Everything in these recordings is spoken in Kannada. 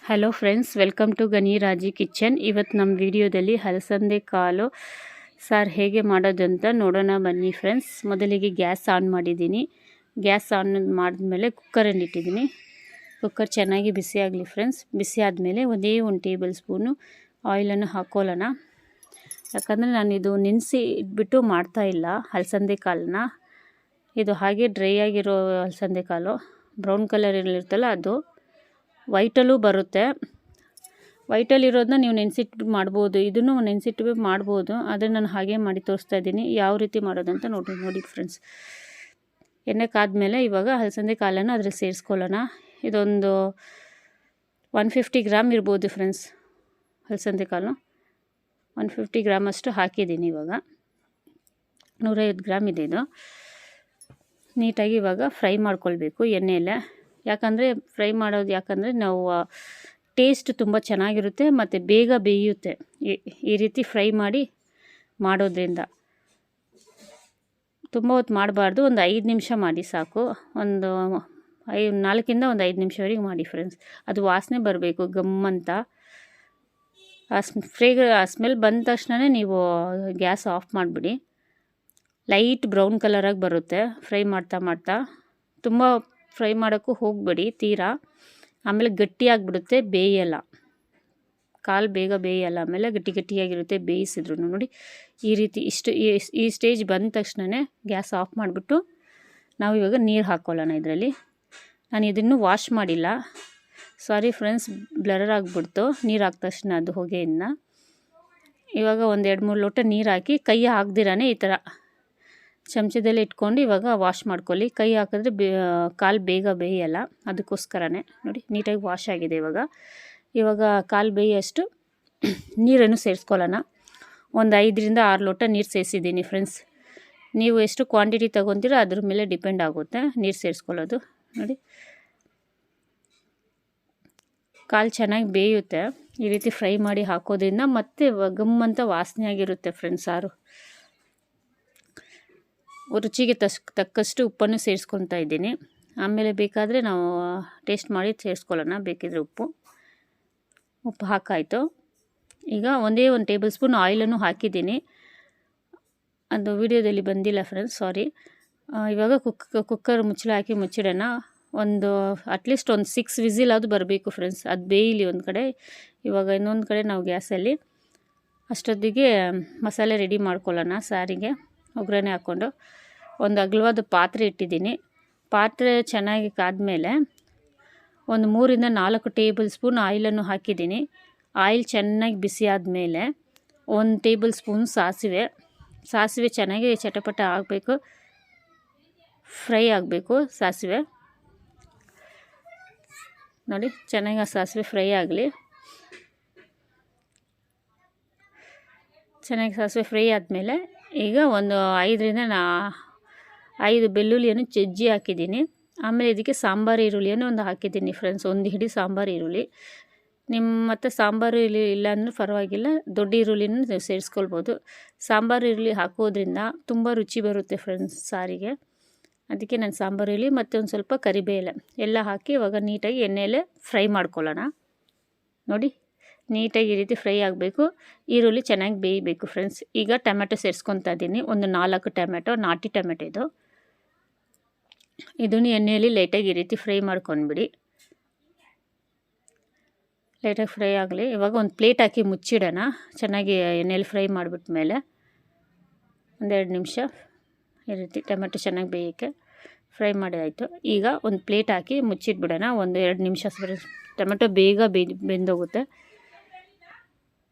Hello friends, welcome to Ganiraji kitchen. ಇವತ್ತು ನಮ್ಮ ವಿಡಿಯೋದಲ್ಲಿ ಹಲಸಂದೆ ಕಾಳು ಸಾರು ಹೇಗೆ ಮಾಡೋದಂತ ನೋಡೋಣ ಬನ್ನಿ ಫ್ರೆಂಡ್ಸ್. ಮೊದಲಿಗೆ ಗ್ಯಾಸ್ ಆನ್ ಮಾಡಿದ್ದೀನಿ. ಗ್ಯಾಸ್ ಆನ್ ಮಾಡಿದ್ಮೇಲೆ ಕುಕ್ಕರನ್ನು ಇಟ್ಟಿದ್ದೀನಿ. ಕುಕ್ಕರ್ ಚೆನ್ನಾಗಿ ಬಿಸಿ ಆಗಲಿ ಫ್ರೆಂಡ್ಸ್. ಬಿಸಿ ಆದಮೇಲೆ ಒಂದೇ 1 ಟೇಬಲ್ ಸ್ಪೂನು ಆಯಿಲನ್ನು ಹಾಕ್ಕೊಳ್ಳೋಣ. ಯಾಕಂದರೆ ನಾನು ಇದು ನೆನೆಸಿ ಇಟ್ಬಿಟ್ಟು ಮಾಡ್ತಾಯಿಲ್ಲ ಹಲಸಂದೆ ಕಾಳನ್ನ. ಇದು ಹಾಗೆ ಡ್ರೈ ಆಗಿರೋ ಹಲಸಂದೆ ಕಾಳು, ಬ್ರೌನ್ ಕಲರ್ ಇರುತ್ತಲ್ಲ ಅದು. ವೈಟಲ್ಲೂ ಬರುತ್ತೆ. ವೈಟಲ್ಲಿರೋದನ್ನ ನೀವು ನೆನೆಸಿಟ್ಟು ಮಾಡ್ಬೋದು, ಇದನ್ನು ನೆನೆಸಿಟ್ಟು ಮಾಡ್ಬೋದು. ಆದರೆ ನಾನು ಹಾಗೆ ಮಾಡಿ ತೋರಿಸ್ತಾ ಇದ್ದೀನಿ. ಯಾವ ರೀತಿ ಮಾಡೋದಂತ ನೋಡಿ ಫ್ರೆಂಡ್ಸ್. ಎಣ್ಣೆ ಕಾದ್ಮೇಲೆ ಇವಾಗ ಹಲಸಂದೆ ಕಾಳನ್ನು ಅದ್ರಲ್ಲಿ ಸೇರಿಸ್ಕೊಳ್ಳೋಣ. ಇದೊಂದು 150 ಗ್ರಾಮ್ ಇರ್ಬೋದು ಫ್ರೆಂಡ್ಸ್. ಹಲಸಂದೆ ಕಾಳು 150 ಗ್ರಾಮ್ ಅಷ್ಟು ಹಾಕಿದ್ದೀನಿ. ಇವಾಗ 150 ಗ್ರಾಮ್ ಇದೆ ಇದು. ನೀಟಾಗಿ ಇವಾಗ ಫ್ರೈ ಮಾಡ್ಕೊಳ್ಬೇಕು ಎಣ್ಣೆಯಲ್ಲೇ. ಯಾಕಂದರೆ ಫ್ರೈ ಮಾಡೋದು ಯಾಕಂದರೆ ನಾವು ಟೇಸ್ಟ್ ತುಂಬ ಚೆನ್ನಾಗಿರುತ್ತೆ ಮತ್ತು ಬೇಗ ಬೇಯುತ್ತೆ ಈ ರೀತಿ ಫ್ರೈ ಮಾಡೋದ್ರಿಂದ. ತುಂಬ ಹೊತ್ತು ಮಾಡಬಾರ್ದು, ಒಂದು 5 ನಿಮಿಷ ಮಾಡಿ ಸಾಕು. ಒಂದು 4ರಿಂದ ಒಂದು 5 ನಿಮಿಷವರೆಗೆ ಮಾಡಿ ಫ್ರೆಂಡ್ಸ್. ಅದು ವಾಸನೆ ಬರಬೇಕು ಗಮ್ಮಂತ. ಆ ಸ್ಮೆಲ್ ಬಂದ ತಕ್ಷಣವೇ ನೀವು ಗ್ಯಾಸ್ ಆಫ್ ಮಾಡಿಬಿಡಿ. ಲೈಟ್ ಬ್ರೌನ್ ಕಲರಾಗಿ ಬರುತ್ತೆ ಫ್ರೈ ಮಾಡ್ತಾ. ತುಂಬ ಫ್ರೈ ಮಾಡೋಕ್ಕೂ ಹೋಗಬೇಡಿ ತೀರಾ, ಆಮೇಲೆ ಗಟ್ಟಿಯಾಗಿಬಿಡುತ್ತೆ, ಬೇಯಲ್ಲ ಕಾಲು, ಬೇಗ ಬೇಯಲ್ಲ. ಆಮೇಲೆ ಗಟ್ಟಿಯಾಗಿರುತ್ತೆ ಬೇಯಿಸಿದ್ರು. ನೋಡಿ ಈ ರೀತಿ ಈ ಸ್ಟೇಜ್ ಬಂದ ತಕ್ಷಣವೇ ಗ್ಯಾಸ್ ಆಫ್ ಮಾಡಿಬಿಟ್ಟು ನಾವು ಇವಾಗ ನೀರು ಹಾಕ್ಕೊಳ್ಳೋಣ ಇದರಲ್ಲಿ. ನಾನು ಇದನ್ನು ವಾಶ್ ಮಾಡಿಲ್ಲ, ಸಾರಿ ಫ್ರೆಂಡ್ಸ್, ಬ್ಲರ್ ಆಗಿಬಿಡ್ತು ನೀರು ಹಾಕಿದ ತಕ್ಷಣ ಅದು ಹೊಗೆಯಿಂದ. ಇವಾಗ ಒಂದು 2-3 ಲೋಟ ನೀರು ಹಾಕಿ ಕೈ ಹಾಕ್ದಿರಾನೆ ಈ ಥರ ಚಮಚದಲ್ಲಿ ಇಟ್ಕೊಂಡು ಇವಾಗ ವಾಶ್ ಮಾಡ್ಕೊಳ್ಳಿ. ಕೈ ಹಾಕಿದ್ರೆ ಕಾಲು ಬೇಗ ಬೇಯಲ್ಲ, ಅದಕ್ಕೋಸ್ಕರನೇ. ನೋಡಿ ನೀಟಾಗಿ ವಾಶ್ ಆಗಿದೆ. ಇವಾಗ ಕಾಲು ಬೇಯಷ್ಟು ನೀರನ್ನು ಸೇರಿಸ್ಕೊಳ್ಳೋಣ. ಒಂದು 5ರಿಂದ 6 ಲೋಟ ನೀರು ಸೇರಿಸಿದ್ದೀನಿ ಫ್ರೆಂಡ್ಸ್. ನೀವು ಎಷ್ಟು ಕ್ವಾಂಟಿಟಿ ತೊಗೊತೀರೋ ಅದ್ರ ಮೇಲೆ ಡಿಪೆಂಡ್ ಆಗುತ್ತೆ ನೀರು ಸೇರಿಸ್ಕೊಳ್ಳೋದು. ನೋಡಿ ಕಾಲು ಚೆನ್ನಾಗಿ ಬೇಯುತ್ತೆ ಈ ರೀತಿ ಫ್ರೈ ಮಾಡಿ ಹಾಕೋದ್ರಿಂದ. ಮತ್ತೆ ಗಮ್ಮಂತ ವಾಸನೆ ಆಗಿರುತ್ತೆ ಫ್ರೆಂಡ್ಸ್ ಸಾರು. ರುಚಿಗೆ ತಕ್ಕಷ್ಟು ಉಪ್ಪನ್ನು ಸೇರಿಸ್ಕೊತಾ ಇದ್ದೀನಿ. ಆಮೇಲೆ ಬೇಕಾದರೆ ನಾವು ಟೇಸ್ಟ್ ಮಾಡಿ ಸೇರಿಸ್ಕೊಳ್ಳೋಣ, ಬೇಕಿದ್ರೆ ಉಪ್ಪು ಹಾಕಾಯಿತು. ಈಗ ಒಂದೇ 1 ಟೇಬಲ್ ಸ್ಪೂನ್ ಆಯಿಲನ್ನು ಹಾಕಿದ್ದೀನಿ. ಅದು ವಿಡಿಯೋದಲ್ಲಿ ಬಂದಿಲ್ಲ ಫ್ರೆಂಡ್ಸ್, ಸಾರಿ. ಇವಾಗ ಕುಕ್ಕರ್ ಮುಚ್ಚಳ ಹಾಕಿ ಮುಚ್ಚಿಡೋಣ. ಅಟ್ಲೀಸ್ಟ್ ಒಂದು 6 ವಿಸಿಲ್ ಅದು ಬರಬೇಕು ಫ್ರೆಂಡ್ಸ್. ಅದು ಬೇಯಲಿ ಒಂದು ಕಡೆ. ಇವಾಗ ಇನ್ನೊಂದು ಕಡೆ ನಾವು ಗ್ಯಾಸಲ್ಲಿ ಅಷ್ಟೊತ್ತಿಗೆ ಮಸಾಲೆ ರೆಡಿ ಮಾಡ್ಕೊಳ್ಳೋಣ. ಸಾರಿಗೆ ಒಗ್ಗರಣೆ ಹಾಕ್ಕೊಂಡು ಒಂದು ಅಗಲವಾದ ಪಾತ್ರೆ ಇಟ್ಟಿದ್ದೀನಿ. ಪಾತ್ರೆ ಚೆನ್ನಾಗಿ ಕಾದ್ಮೇಲೆ ಒಂದು 3ರಿಂದ 4 ಟೇಬಲ್ ಸ್ಪೂನ್ ಆಯಿಲನ್ನು ಹಾಕಿದ್ದೀನಿ. ಆಯಿಲ್ ಚೆನ್ನಾಗಿ ಬಿಸಿ ಆದಮೇಲೆ 1 ಟೇಬಲ್ ಸ್ಪೂನ್ ಸಾಸಿವೆ ಚೆನ್ನಾಗಿ ಚಟಪಟ ಆಗಬೇಕು, ಫ್ರೈ ಆಗಬೇಕು ಸಾಸಿವೆ. ನೋಡಿ ಚೆನ್ನಾಗಿ ಆ ಸಾಸಿವೆ ಫ್ರೈ ಆಗಲಿ. ಚೆನ್ನಾಗಿ ಸಾಸಿವೆ ಫ್ರೈ ಆದಮೇಲೆ ಈಗ ಒಂದು 5ರಿಂದ 5 ಬೆಳ್ಳುಳ್ಳಿಯನ್ನು ಜಜ್ಜಿ ಹಾಕಿದ್ದೀನಿ. ಆಮೇಲೆ ಇದಕ್ಕೆ ಸಾಂಬಾರು ಈರುಳ್ಳಿಯನ್ನು ಒಂದು ಹಾಕಿದ್ದೀನಿ ಫ್ರೆಂಡ್ಸ್, 1 ಹಿಡಿ ಸಾಂಬಾರು ಈರುಳ್ಳಿ. ಮತ್ತು ಸಾಂಬಾರು ಈರುಳ್ಳಿ ಇಲ್ಲ ಅಂದರೂ ಪರವಾಗಿಲ್ಲ, ದೊಡ್ಡ ಈರುಳ್ಳಿನೂ ನೀವು ಸೇರಿಸ್ಕೊಳ್ಬೋದು. ಸಾಂಬಾರು ಈರುಳ್ಳಿ ಹಾಕೋದ್ರಿಂದ ತುಂಬ ರುಚಿ ಬರುತ್ತೆ ಫ್ರೆಂಡ್ಸ್ ಸಾರಿಗೆ. ಅದಕ್ಕೆ ನಾನು ಸಾಂಬಾರು ಈರುಳ್ಳಿ ಮತ್ತು ಒಂದು ಸ್ವಲ್ಪ ಕರಿಬೇಳೆ ಎಲ್ಲ ಹಾಕಿ ಇವಾಗ ನೀಟಾಗಿ ಎಣ್ಣೆಯಲ್ಲೇ ಫ್ರೈ ಮಾಡ್ಕೊಳ್ಳೋಣ. ನೋಡಿ ನೀಟಾಗಿ ಈ ರೀತಿ ಫ್ರೈ ಆಗಬೇಕು, ಈರುಳ್ಳಿ ಚೆನ್ನಾಗಿ ಬೇಯಬೇಕು ಫ್ರೆಂಡ್ಸ್. ಈಗ ಟೊಮೆಟೊ ಸೇರಿಸ್ಕೊತಾ ಇದ್ದೀನಿ. ಒಂದು 4 ಟೊಮೆಟೊ, ನಾಟಿ ಟೊಮೆಟೊ ಇದನ್ನು ಎಣ್ಣೆಯಲ್ಲಿ ಲೈಟಾಗಿ ಈ ರೀತಿ ಫ್ರೈ ಮಾಡ್ಕೊಂಡ್ಬಿಡಿ. ಲೈಟಾಗಿ ಫ್ರೈ ಆಗಲಿ. ಇವಾಗ ಒಂದು ಪ್ಲೇಟ್ ಹಾಕಿ ಮುಚ್ಚಿಡೋಣ. ಚೆನ್ನಾಗಿ ಎಣ್ಣೆಯಲ್ಲಿ ಫ್ರೈ ಮಾಡಿಬಿಟ್ಮೇಲೆ ಒಂದು 2 ನಿಮಿಷ ಈ ರೀತಿ ಟೊಮೆಟೊ ಚೆನ್ನಾಗಿ ಬೇಯೋಕ್ಕೆ ಫ್ರೈ ಮಾಡಿ ಆಯಿತು. ಈಗ ಒಂದು ಪ್ಲೇಟ್ ಹಾಕಿ ಮುಚ್ಚಿಟ್ಬಿಡೋಣ. ಒಂದು 2 ನಿಮಿಷ ಟೊಮೆಟೊ ಬೇಗ ಬೆಂದೋಗುತ್ತೆ.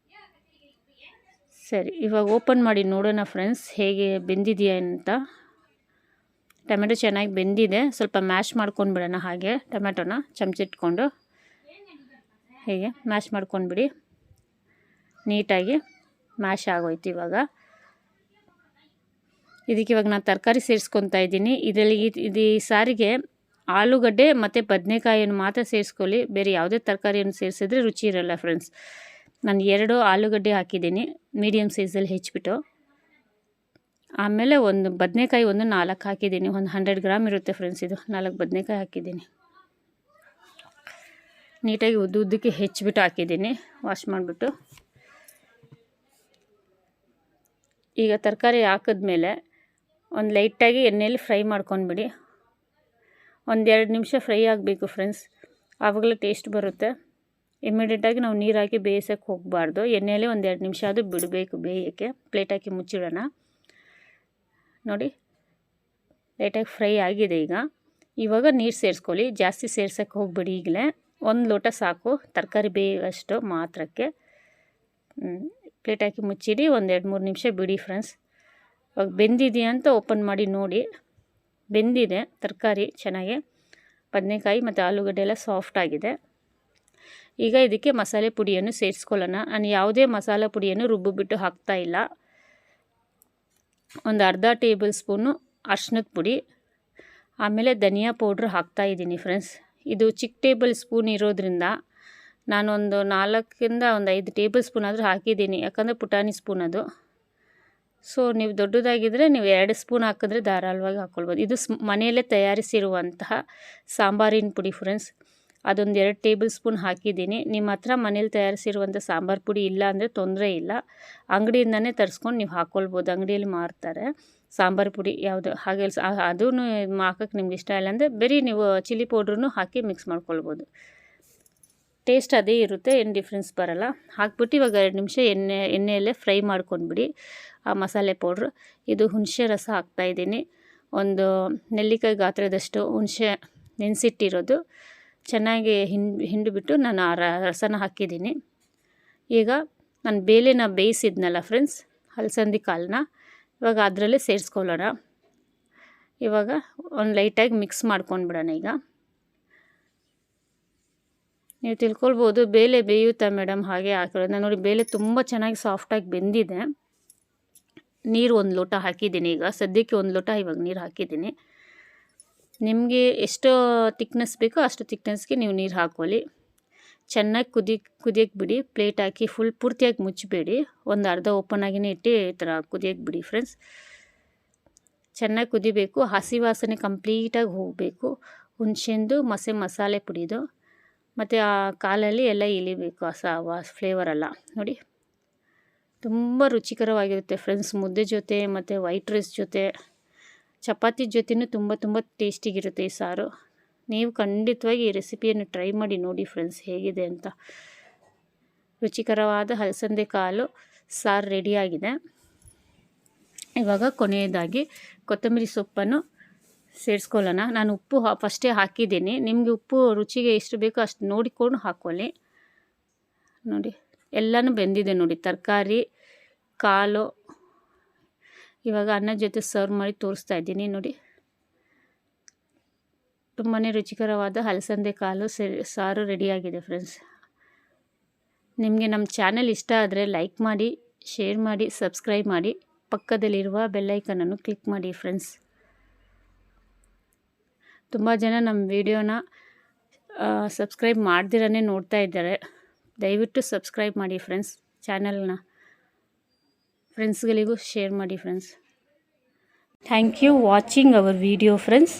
ಸರಿ, ಇವಾಗ ಓಪನ್ ಮಾಡಿ ನೋಡೋಣ ಫ್ರೆಂಡ್ಸ್ ಹೇಗೆ ಬೆಂದಿದೆಯಾ ಅಂತ. ಟೊಮೆಟೊ ಚೆನ್ನಾಗಿ ಬೆಂದಿದೆ. ಸ್ವಲ್ಪ ಮ್ಯಾಶ್ ಮಾಡ್ಕೊಂಡ್ಬಿಡೋಣ. ಹಾಗೆ ಟೊಮೆಟೊನ ಚಮಚಿಟ್ಕೊಂಡು ಹೀಗೆ ಮ್ಯಾಶ್ ಮಾಡ್ಕೊಂಡ್ಬಿಡಿ. ನೀಟಾಗಿ ಮ್ಯಾಶ್ ಆಗೋಯ್ತು. ಇದಕ್ಕೆ ಇವಾಗ ನಾನು ತರಕಾರಿ ಸೇರಿಸ್ಕೊತಾ ಇದ್ದೀನಿ. ಇದು ಸಾರಿಗೆ ಆಲೂಗಡ್ಡೆ ಮತ್ತು ಬದನೆಕಾಯಿಯನ್ನು ಮಾತ್ರ ಸೇರಿಸ್ಕೊಳ್ಳಿ. ಬೇರೆ ಯಾವುದೇ ತರಕಾರಿಯನ್ನು ಸೇರಿಸಿದ್ರೆ ರುಚಿ ಇರೋಲ್ಲ ಫ್ರೆಂಡ್ಸ್. ನಾನು 2 ಆಲೂಗಡ್ಡೆ ಹಾಕಿದ್ದೀನಿ ಮೀಡಿಯಮ್ ಸೈಜಲ್ಲಿ ಹೆಚ್ಚಿಬಿಟ್ಟು. ಆಮೇಲೆ ಒಂದು ಬದನೆಕಾಯಿ 4 ಹಾಕಿದ್ದೀನಿ. ಒಂದು 100 ಗ್ರಾಮ್ ಇರುತ್ತೆ ಫ್ರೆಂಡ್ಸ್ ಇದು. 4 ಬದನೆಕಾಯಿ ಹಾಕಿದ್ದೀನಿ. ನೀಟಾಗಿ ಉದ್ದಕ್ಕೆ ಹೆಚ್ಚಿಬಿಟ್ಟು ಹಾಕಿದ್ದೀನಿ, ವಾಶ್ ಮಾಡಿಬಿಟ್ಟು. ಈಗ ತರಕಾರಿ ಹಾಕಿದ್ಮೇಲೆ ಒಂದು ಲೈಟಾಗಿ ಎಣ್ಣೆಯಲ್ಲಿ ಫ್ರೈ ಮಾಡ್ಕೊಂಡ್ಬಿಡಿ. 1-2 ನಿಮಿಷ ಫ್ರೈ ಆಗಬೇಕು ಫ್ರೆಂಡ್ಸ್, ಆವಾಗಲೇ ಟೇಸ್ಟ್ ಬರುತ್ತೆ. ಇಮಿಡಿಯೇಟಾಗಿ ನಾವು ನೀರು ಹಾಕಿ ಬೇಯಿಸೋಕ್ಕೆ ಹೋಗಬಾರ್ದು. ಎಣ್ಣೆಯಲ್ಲಿ 1-2 ನಿಮಿಷ ಅದು ಬಿಡಬೇಕು ಬೇಯೋಕ್ಕೆ. ಪ್ಲೇಟ್ ಹಾಕಿ ಮುಚ್ಚಿಡೋಣ. ನೋಡಿ ಲೈಟಾಗಿ ಫ್ರೈ ಆಗಿದೆ. ಇವಾಗ ನೀರು ಸೇರಿಸ್ಕೊಳ್ಳಿ, ಜಾಸ್ತಿ ಸೇರ್ಸೋಕ್ಕೆ ಹೋಗ್ಬೇಡಿ. ಈಗಲೇ 1 ಲೋಟ ಸಾಕು, ತರಕಾರಿ ಬೇಯೋಷ್ಟು ಮಾತ್ರಕ್ಕೆ. ಪ್ಲೇಟ್ ಹಾಕಿ ಮುಚ್ಚಿಡಿ, 1-2-3 ನಿಮಿಷ ಬಿಡಿ ಫ್ರೆಂಡ್ಸ್. ಇವಾಗ ಬೆಂದಿದೆಯಾ ಅಂತ ಓಪನ್ ಮಾಡಿ ನೋಡಿ. ಬೆಂದಿದೆ ತರಕಾರಿ ಚೆನ್ನಾಗಿ, ಬದನೆಕಾಯಿ ಮತ್ತು ಆಲೂಗಡ್ಡೆ ಎಲ್ಲ ಸಾಫ್ಟ್ ಆಗಿದೆ. ಈಗ ಇದಕ್ಕೆ ಮಸಾಲೆ ಪುಡಿಯನ್ನು ಸೇರಿಸ್ಕೊಳ್ಳೋಣ. ನಾನು ಯಾವುದೇ ಮಸಾಲೆ ಪುಡಿಯನ್ನು ರುಬ್ಬಿಬಿಟ್ಟು ಹಾಕ್ತಾಯಿಲ್ಲ. ಒಂದು ಅರ್ಧ ಟೇಬಲ್ ಸ್ಪೂನು ಅರಿಶಿನದ ಪುಡಿ, ಆಮೇಲೆ ಧನಿಯಾ ಪೌಡ್ರ್ ಹಾಕ್ತಾಯಿದ್ದೀನಿ ಫ್ರೆಂಡ್ಸ್. ಇದು ಚಿಕ್ಕ ಟೇಬಲ್ ಸ್ಪೂನ್ ಇರೋದ್ರಿಂದ ನಾನೊಂದು 4-5 ಟೇಬಲ್ ಸ್ಪೂನ್ ಆದರೂ ಹಾಕಿದ್ದೀನಿ, ಯಾಕಂದರೆ ಪುಟಾಣಿ ಸ್ಪೂನ್ ಅದು. ಸೊ ನೀವು ದೊಡ್ಡದಾಗಿದ್ದರೆ ನೀವು 2 ಸ್ಪೂನ್ ಹಾಕಿದ್ರೆ ಧಾರಾಳವಾಗಿ ಹಾಕ್ಕೊಳ್ಬೋದು. ಇದು ಮನೆಯಲ್ಲೇ ತಯಾರಿಸಿರುವಂತಹ ಸಾಂಬಾರಿನ ಪುಡಿ ಫ್ರೆಂಡ್ಸ್. ಅದೊಂದು 2 ಟೇಬಲ್ ಸ್ಪೂನ್ ಹಾಕಿದ್ದೀನಿ. ನಿಮ್ಮ ಹತ್ರ ಮನೇಲಿ ತಯಾರಿಸಿರುವಂಥ ಸಾಂಬಾರು ಪುಡಿ ಇಲ್ಲ ಅಂದರೆ ತೊಂದರೆ ಇಲ್ಲ, ಅಂಗಡಿಯಿಂದನೇ ತರಿಸ್ಕೊಂಡು ನೀವು ಹಾಕ್ಕೊಳ್ಬೋದು. ಅಂಗಡಿಯಲ್ಲಿ ಮಾರ್ತಾರೆ ಸಾಂಬಾರು ಪುಡಿ ಯಾವುದು, ಹಾಗೆ ಅದೂ ಹಾಕೋಕ್ಕೆ ನಿಮ್ಗೆ ಇಷ್ಟ ಇಲ್ಲ ಅಂದರೆ ಬರೀ ನೀವು ಚಿಲ್ಲಿ ಪೌಡ್ರೂ ಹಾಕಿ ಮಿಕ್ಸ್ ಮಾಡ್ಕೊಳ್ಬೋದು. ಟೇಸ್ಟ್ ಅದೇ ಇರುತ್ತೆ, ಏನು ಡಿಫ್ರೆನ್ಸ್ ಬರೋಲ್ಲ. ಹಾಕ್ಬಿಟ್ಟು ಇವಾಗ 2 ನಿಮಿಷ ಎಣ್ಣೆಯಲ್ಲೇ ಫ್ರೈ ಮಾಡ್ಕೊಂಡ್ಬಿಡಿ ಆ ಮಸಾಲೆ ಪೌಡ್ರು. ಇದು ಹುಣಸೆ ರಸ ಹಾಕ್ತಾಯಿದ್ದೀನಿ, ಒಂದು ನೆಲ್ಲಿಕಾಯಿ ಗಾತ್ರದಷ್ಟು ಹುಣಸೆ ನೆನೆಸಿಟ್ಟಿರೋದು ಚೆನ್ನಾಗಿ ಹಿಂಡಿಬಿಟ್ಟು ನಾನು ಆ ರಸನ ಹಾಕಿದ್ದೀನಿ. ಈಗ ನಾನು ಬೇಳೆನ ಬೇಯಿಸಿದ್ನಲ್ಲ ಫ್ರೆಂಡ್ಸ್, ಅಲಸಂದೆ ಕಾಳನ್ನ ಇವಾಗ ಅದರಲ್ಲೇ ಸೇರಿಸ್ಕೊಳ್ಳೋಣ. ಇವಾಗ ಒಂದು ಲೈಟಾಗಿ ಮಿಕ್ಸ್ ಮಾಡ್ಕೊಂಡ್ಬಿಡೋಣ. ಈಗ ನೀವು ತಿಳ್ಕೊಳ್ಬೋದು ಬೇಳೆ ಬೇಯುತ್ತಾ ಮೇಡಮ್ ಹಾಗೆ ಹಾಕಿರೋದು. ನಾನು ನೋಡಿ ಬೇಳೆ ತುಂಬ ಚೆನ್ನಾಗಿ ಸಾಫ್ಟಾಗಿ ಬೆಂದಿದೆ. ನೀರು 1 ಲೋಟ ಹಾಕಿದ್ದೀನಿ. ಈಗ ಸದ್ಯಕ್ಕೆ 1 ಲೋಟ ಇವಾಗ ನೀರು ಹಾಕಿದ್ದೀನಿ. ನಿಮಗೆ ಎಷ್ಟು ತಿಕ್ನೆಸ್ ಬೇಕೋ ಅಷ್ಟು ತಿಕ್ನೆಸ್ಗೆ ನೀವು ನೀರು ಹಾಕ್ಕೊಳ್ಳಿ. ಚೆನ್ನಾಗಿ ಕುದಿಯಕ್ಕೆ ಬಿಡಿ. ಪ್ಲೇಟ್ ಹಾಕಿ ಫುಲ್ ಪೂರ್ತಿಯಾಗಿ ಮುಚ್ಚಬೇಡಿ, ಒಂದು ಅರ್ಧ ಓಪನ್ ಆಗಿನೇ ಇಟ್ಟು ಈ ಥರ ಕುದಿಯಕ್ಕೆ ಬಿಡಿ ಫ್ರೆಂಡ್ಸ್. ಚೆನ್ನಾಗಿ ಕುದಿಬೇಕು, ಹಸಿ ವಾಸನೆ ಕಂಪ್ಲೀಟಾಗಿ ಹೋಗಬೇಕು. ಹುಣಸೆಂದು ಮಸಾಲೆ ಪುಡಿದು ಮತ್ತು ಆ ಕಾಲಲ್ಲಿ ಎಲ್ಲ ಇಳಿಬೇಕು ಆ ಫ್ಲೇವರೆಲ್ಲ. ನೋಡಿ ತುಂಬ ರುಚಿಕರವಾಗಿರುತ್ತೆ ಫ್ರೆಂಡ್ಸ್. ಮುದ್ದೆ ಜೊತೆ ಮತ್ತು ವೈಟ್ ರೈಸ್ ಜೊತೆ, ಚಪಾತಿ ಜೊತೆನೂ ತುಂಬ ಟೇಸ್ಟಿಗಿರುತ್ತೆ ಈ ಸಾರು. ನೀವು ಖಂಡಿತವಾಗಿ ಈ ರೆಸಿಪಿಯನ್ನು ಟ್ರೈ ಮಾಡಿ ನೋಡಿ ಫ್ರೆಂಡ್ಸ್ ಹೇಗಿದೆ ಅಂತ. ರುಚಿಕರವಾದ ಅಲಸಂದೆ ಕಾಳು ಸಾರು ರೆಡಿಯಾಗಿದೆ. ಇವಾಗ ಕೊನೆಯದಾಗಿ ಕೊತ್ತಂಬರಿ ಸೊಪ್ಪನ್ನು ಸೇರಿಸ್ಕೊಳ್ಳೋಣ. ನಾನು ಉಪ್ಪು ಫಸ್ಟೇ ಹಾಕಿದ್ದೀನಿ. ನಿಮಗೆ ಉಪ್ಪು ರುಚಿಗೆ ಎಷ್ಟು ಬೇಕೋ ಅಷ್ಟು ನೋಡಿಕೊಂಡು ಹಾಕ್ಕೊಳ್ಳಿ. ನೋಡಿ ಎಲ್ಲನೂ ಬೆಂದಿದೆ ನೋಡಿ, ತರಕಾರಿ ಕಾಳು. ಇವಾಗ ಅನ್ನದ ಜೊತೆ ಸರ್ವ್ ಮಾಡಿ ತೋರಿಸ್ತಾ ಇದ್ದೀನಿ ನೋಡಿ. ತುಂಬಾ ರುಚಿಕರವಾದ ಅಲಸಂದೆ ಕಾಳು ಸಾರು ರೆಡಿಯಾಗಿದೆ ಫ್ರೆಂಡ್ಸ್. ನಿಮಗೆ ನಮ್ಮ ಚಾನಲ್ ಇಷ್ಟ ಆದರೆ ಲೈಕ್ ಮಾಡಿ, ಶೇರ್ ಮಾಡಿ, ಸಬ್ಸ್ಕ್ರೈಬ್ ಮಾಡಿ, ಪಕ್ಕದಲ್ಲಿರುವ ಬೆಲ್ಲೈಕನನ್ನು ಕ್ಲಿಕ್ ಮಾಡಿ ಫ್ರೆಂಡ್ಸ್. ತುಂಬ ಜನ ನಮ್ಮ ವಿಡಿಯೋನ ಸಬ್ಸ್ಕ್ರೈಬ್ ಮಾಡ್ದಿರೇ ನೋಡ್ತಾ ಇದ್ದಾರೆ. ದಯವಿಟ್ಟು ಸಬ್ಸ್ಕ್ರೈಬ್ ಮಾಡಿ ಫ್ರೆಂಡ್ಸ್. ಚಾನಲ್ನ ಫ್ರೆಂಡ್ಸ್ಗಳಿಗೂ ಶೇರ್ ಮಾಡಿ friends. Thank you watching our video friends.